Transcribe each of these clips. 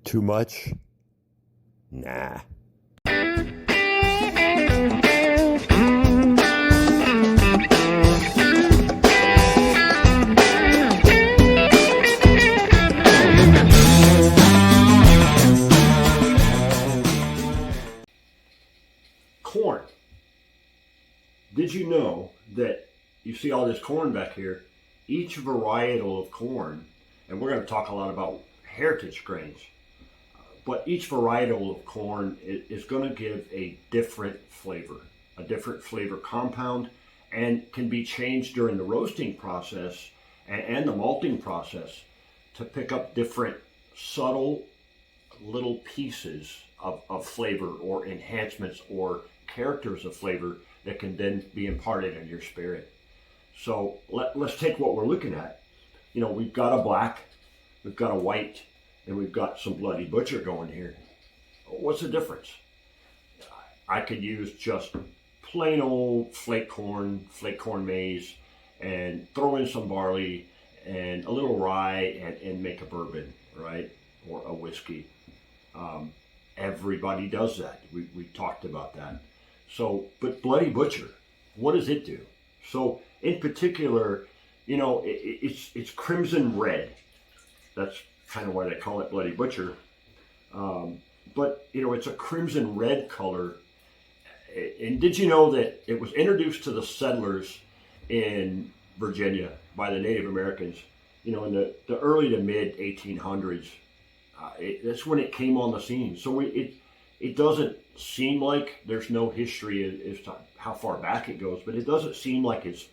Too much? Nah. Corn. Did you know that you see all this corn back here? Each varietal of corn, and we're going to talk a lot about heritage grains, but each varietal of corn is going to give a different flavor compound, and can be changed during the roasting process and the malting process to pick up different subtle little pieces of flavor or enhancements or characters of flavor that can then be imparted in your spirit. So let's take what we're looking at. You know, we've got a black, we've got a white, and we've got some Bloody Butcher going here. What's the difference? I could use just plain old flake corn maize, and throw in some barley and a little rye and make a bourbon, right? Or a whiskey. Everybody does that. We talked about that. So, but Bloody Butcher, what does it do? So, in particular, you know, it's crimson red. That's kind of why they call it Bloody Butcher. But, you know, it's a crimson red color. And did you know that it was introduced to the settlers in Virginia by the Native Americans, you know, in the early to mid 1800s? That's when it came on the scene. So it doesn't seem like there's no history as to how far back it goes, but it doesn't seem like it's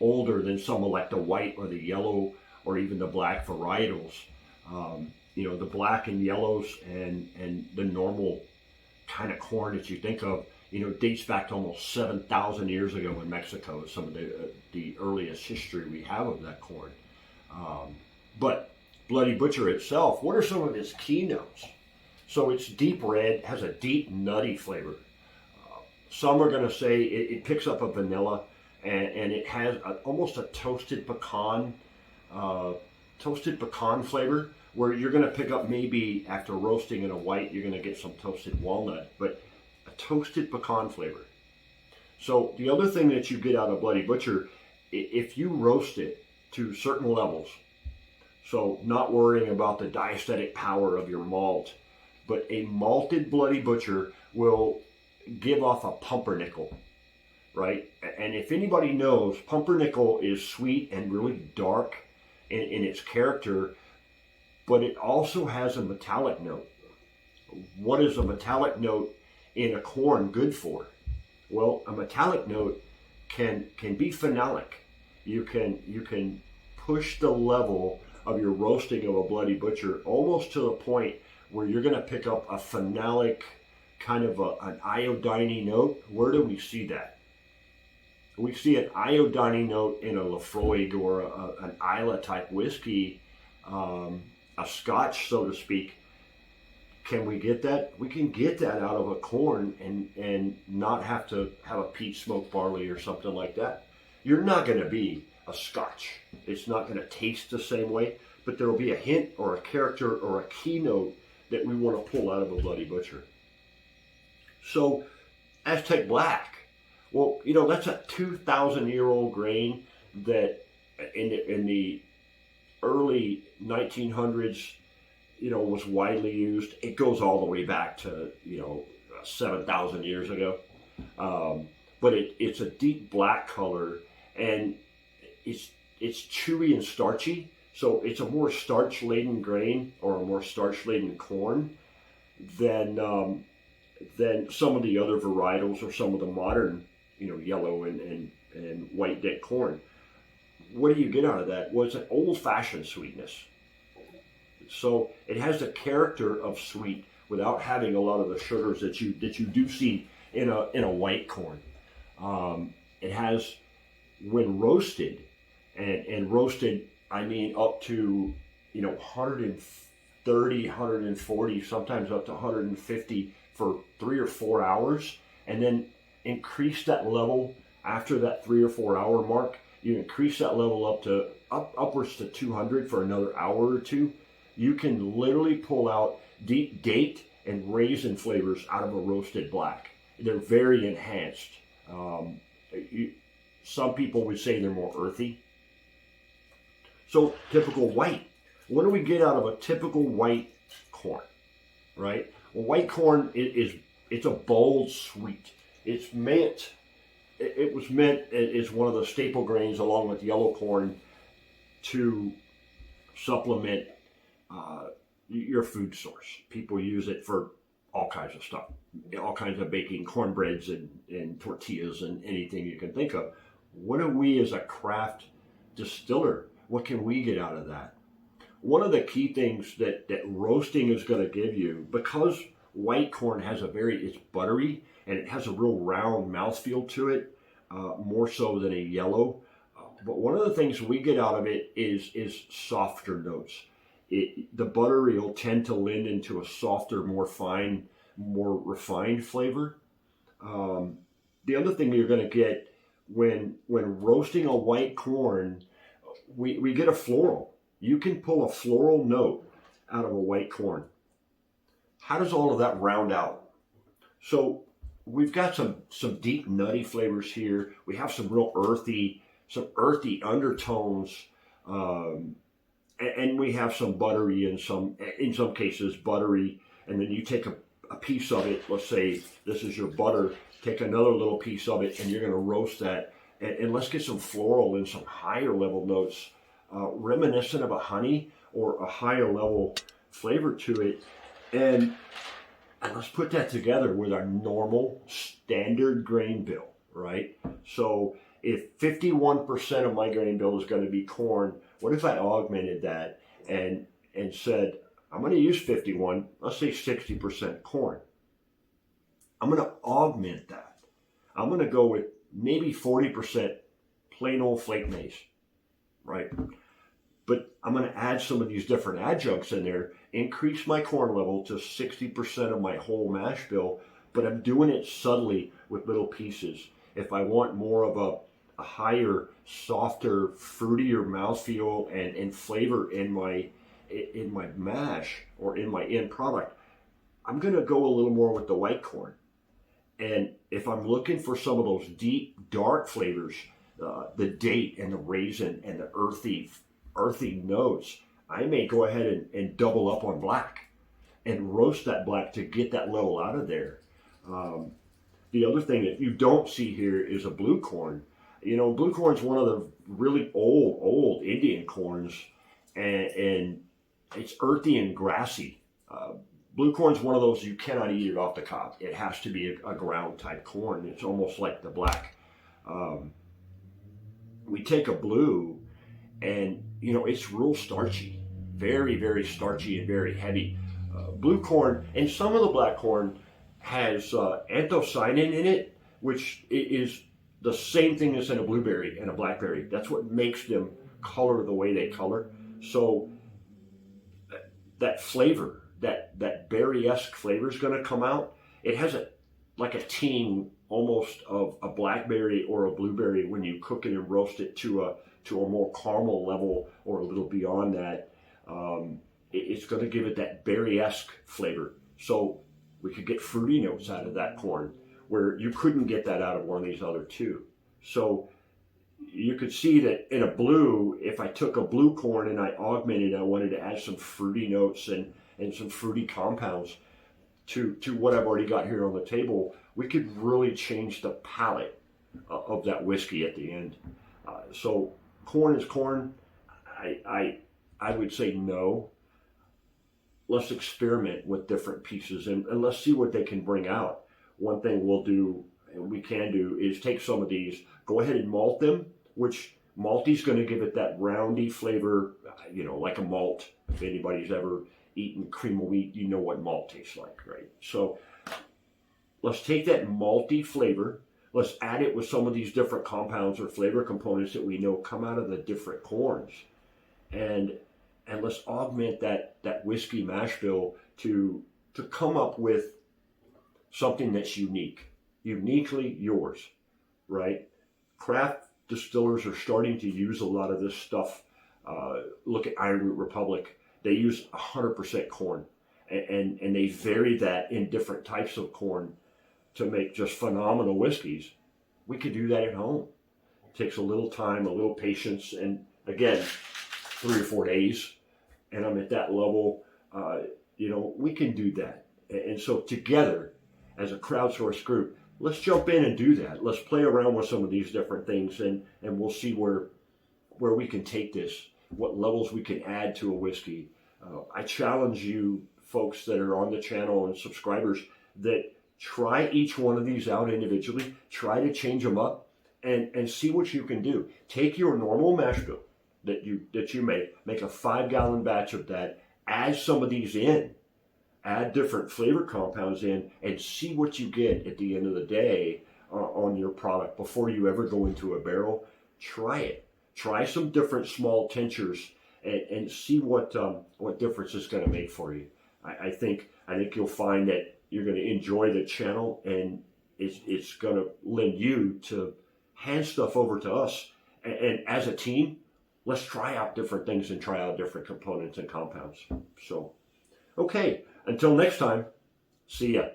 older than some of like the white or the yellow or even the black varietals. You know, the black and yellows and the normal kind of corn that you think of, you know, dates back to almost 7,000 years ago in Mexico. Some of the earliest history we have of that corn. But Bloody Butcher itself, what are some of its keynotes? So it's deep red, has a deep nutty flavor. Some are going to say it picks up a vanilla, and it has almost a toasted pecan flavor, where you're going to pick up maybe after roasting in a white, you're going to get some toasted walnut, but a toasted pecan flavor. So the other thing that you get out of Bloody Butcher, if you roast it to certain levels, so not worrying about the diacetic power of your malt, but a malted Bloody Butcher will give off a pumpernickel, right? And if anybody knows, pumpernickel is sweet and really dark in its character, but it also has a metallic note. What is a metallic note in a corn good for? Well, a metallic note can be phenolic. You can push the level of your roasting of a Bloody Butcher almost to the point where you're going to pick up a phenolic kind of an iodine note. Where do we see that? We see an iodine note in a Lafroig or an Islay type whiskey, a Scotch, so to speak. Can we get that? We can get that out of a corn and not have to have a peat smoked barley or something like that. You're not going to be a Scotch. It's not going to taste the same way, but there will be a hint or a character or a keynote that we want to pull out of a Bloody Butcher. So, Aztec Black, well, you know, that's a 2,000-year-old grain that in the early 1900s, you know, was widely used. It goes all the way back to, you know, 7,000 years ago. But it's a deep black color, and it's chewy and starchy. So it's a more starch-laden grain or a more starch-laden corn than some of the other varietals or some of the modern, you know, yellow and white deck corn. What do you get out of that? Well, it's an old-fashioned sweetness. So it has the character of sweet without having a lot of the sugars that you do see in a white corn. It has, when roasted, and roasted, I mean up to, you know, 130, 140, sometimes up to 150 for 3 or 4 hours, and then increase that level after that 3 or 4 hour mark. You increase that level upwards to 200 for another hour or two. You can literally pull out deep date and raisin flavors out of a roasted black. They're very enhanced. Some people would say they're more earthy. So typical white. What do we get out of a typical white corn, right? Well, white corn it's a bold sweet. It's meant, it was meant as one of the staple grains along with yellow corn to supplement your food source. People use it for all kinds of stuff, all kinds of baking, cornbreads and tortillas and anything you can think of. What do we as a craft distiller, what can we get out of that? One of the key things that roasting is going to give you, because white corn has it's buttery and it has a real round mouthfeel to it, more so than a yellow. But one of the things we get out of it is softer notes. The buttery will tend to lend into a softer, more fine, more refined flavor. The other thing you're going to get when roasting a white corn, we get a floral. You can pull a floral note out of a white corn. How does all of that round out? So we've got some deep nutty flavors here. We have some real earthy undertones, and we have some buttery in some cases buttery. And then you take a piece of it. Let's say this is your butter. Take another little piece of it, and you're going to roast that. And let's get some floral and some higher level notes, reminiscent of a honey or a higher level flavor to it. And let's put that together with our normal standard grain bill, right? So if 51% of my grain bill is going to be corn, what if I augmented that and said, I'm going to use 51, let's say 60% corn. I'm going to augment that. I'm going to go with maybe 40% plain old flake maize, right? But I'm going to add some of these different adjuncts in there, increase my corn level to 60% of my whole mash bill, but I'm doing it subtly with little pieces. If I want more of a higher, softer, fruitier mouthfeel and flavor in my mash or in my end product, I'm going to go a little more with the white corn. And if I'm looking for some of those deep, dark flavors, the date and the raisin and the earthy notes, I may go ahead and double up on black and roast that black to get that level out of there. The other thing that you don't see here is a blue corn. You know, blue corn is one of the really old Indian corns, and it's earthy and grassy. Blue corn is one of those you cannot eat it off the cob. It has to be a ground type corn. It's almost like the black. We take a blue, and you know it's real starchy, very, very starchy and very heavy. Blue corn and some of the black corn has anthocyanin in it, which is the same thing as in a blueberry and a blackberry. That's what makes them color the way they color. So that flavor, that berry-esque flavor is going to come out. It has like a ting almost of a blackberry or a blueberry when you cook it and roast it to a more caramel level or a little beyond that. It's going to give it that berry-esque flavor. So we could get fruity notes out of that corn where you couldn't get that out of one of these other two. So you could see that in a blue, if I took a blue corn and I augmented, I wanted to add some fruity notes and some fruity compounds to what I've already got here on the table, we could really change the palate of that whiskey at the end. So corn is corn. I would say no. Let's experiment with different pieces and let's see what they can bring out. One thing we'll do, and we can do, is take some of these, go ahead and malt them, which malty's going to give it that roundy flavor, you know, like a malt. If anybody's ever eaten cream of wheat, you know what malt tastes like, right? So let's take that malty flavor, let's add it with some of these different compounds or flavor components that we know come out of the different corns, and let's augment that whiskey mash bill to come up with something that's uniquely yours, right? Craft distillers are starting to use a lot of this stuff. Look at Iron Root Republic they use 100% corn, and they vary that in different types of corn to make just phenomenal whiskeys. We could do that at home. It takes a little time, a little patience, and again, 3 or 4 days, and I'm at that level. We can do that. And so together, as a crowdsourced group, let's jump in and do that. Let's play around with some of these different things, and we'll see where we can take this, what levels we can add to a whiskey. I challenge you folks that are on the channel and subscribers that try each one of these out individually, try to change them up, and see what you can do. Take your normal mash bill that you make a 5-gallon batch of that, add some of these in, add different flavor compounds in, and see what you get at the end of the day on your product before you ever go into a barrel. Try it. Try some different small tinctures and see what difference it's going to make for you. I think you'll find that you're going to enjoy the channel, and it's going to lend you to hand stuff over to us. And as a team, let's try out different things and try out different components and compounds. So, okay, until next time, see ya.